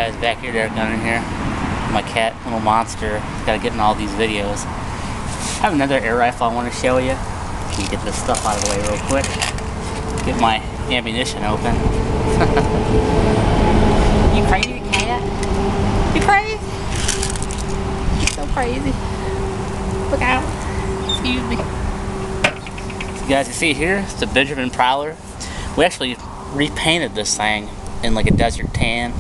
guys, back here at Airgunner here. My cat, little monster, gotta get in all these videos. I have another air rifle I want to show you. Let me get this stuff out of the way real quick. Get my ammunition open. You crazy, cat? You crazy? You're so crazy. Look out. Excuse me. So you guys can see here, it's a Benjamin Prowler. We actually repainted this thing in like a desert tan.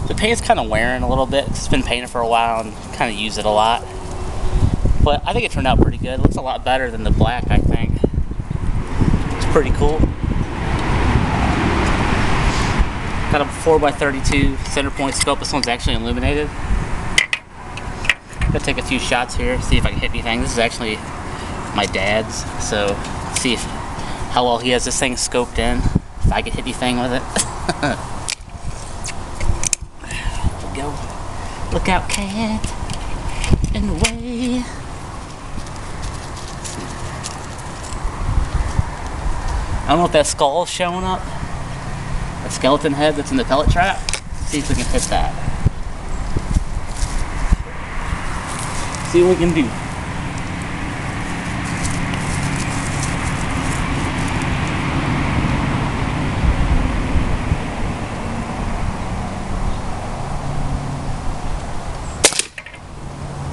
The paint's kind of wearing a little bit. It's been painted for a while and kind of use it a lot. But I think it turned out pretty good. It looks a lot better than the black, I think. It's pretty cool. Got a 4x32 center point scope. This one's actually illuminated. Gonna take a few shots here, see if I can hit anything. This is actually my dad's, so see how well he has this thing scoped in. If I can hit anything with it. There we go. Look out, cat. In the way. I don't know if that skull's showing up. A skeleton head that's in the pellet trap. See if we can hit that. See what we can do.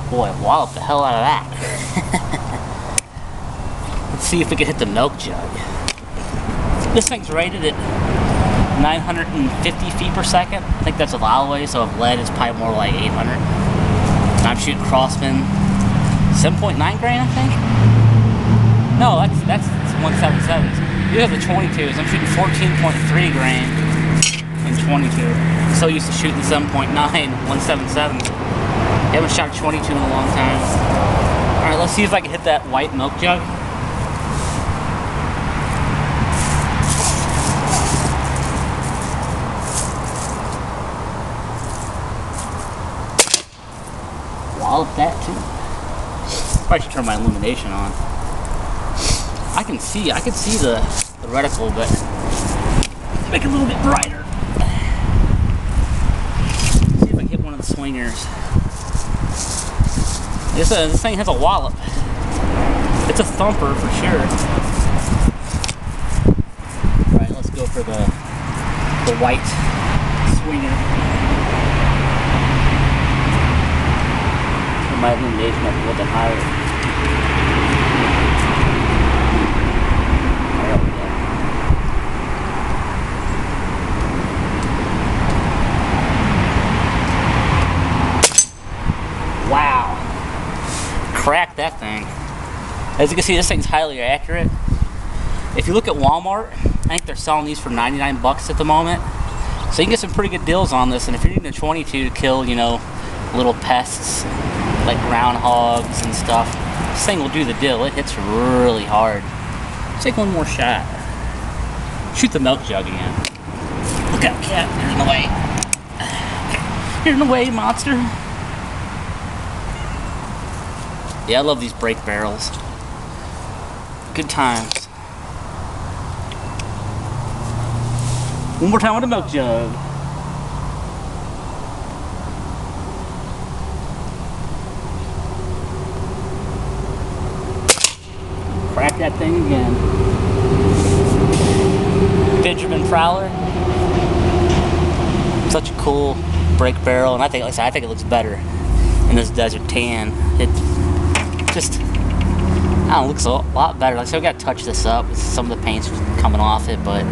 Boy, wallop the hell out of that. Let's see if we can hit the milk jug. This thing's rated at 950 feet per second. I think that's with alloy, so if lead is probably more like 800. And I'm shooting Crossman 7.9 grain, I think. No, that's 177s. These are the 22s. I'm shooting 14.3 grain in 22. I'm so used to shooting 7.9 177s. I haven't shot a 22 in a long time. Alright, let's see if I can hit that white milk jug. Wallop that too. Probably should turn my illumination on. I can see the reticle, but make it a little bit brighter. See if I can hit one of the swingers. This thing has a wallop. It's a thumper for sure. Alright, let's go for the white swinger. Turn my illumination up a little bit higher. Wow. Cracked that thing. As you can see, this thing's highly accurate. If you look at Walmart, I think they're selling these for 99 bucks at the moment. So you can get some pretty good deals on this. And if you're needing a 22 to kill, you know, little pests like groundhogs and stuff, this thing will do the deal. It hits really hard. Let's take one more shot. Shoot the milk jug again. Look out, cat. You're in the way. You're in the way, monster. Yeah, I love these brake barrels. Good times. One more time with the milk jug. Crack that thing again. Benjamin Prowler. Such a cool brake barrel, and I think, like I said, I think it looks better in this desert tan. It just, I don't know, looks a lot better. Like I said, we gotta touch this up. Some of the paint's coming off it, but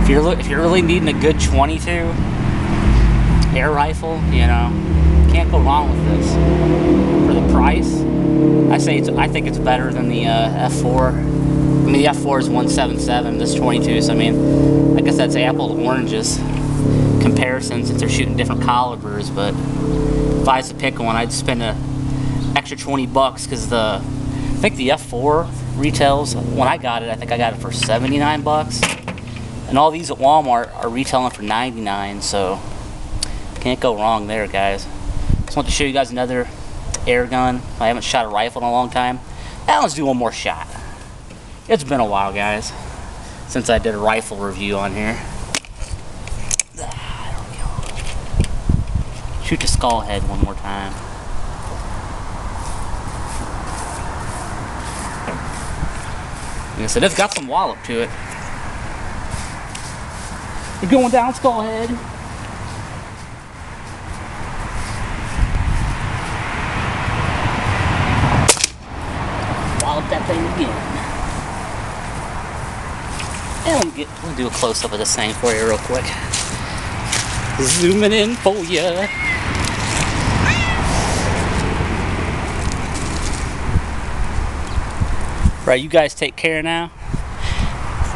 if you're really needing a good 22 air rifle, you know, can't go wrong with this. For the price, I think it's better than the F4. I mean, the F4 is 177. This 22, so I mean, I guess that's apple to oranges comparison since they're shooting different calibers. But if I was to pick one, I'd spend a extra 20 bucks because I think the F4 retails, when I got it, I think I got it for 79 bucks. And all these at Walmart are retailing for 99, so can't go wrong there, guys. Just want to show you guys another air gun. I haven't shot a rifle in a long time. Now let's do one more shot. It's been a while, guys, since I did a rifle review on here. There we go. Shoot the skull head one more time. Like I said, it's got some wallop to it. You're going down, skull head. Wallop that thing again. And we'll do a close-up of this thing for you real quick. Zooming in for ya. Right, you guys take care now.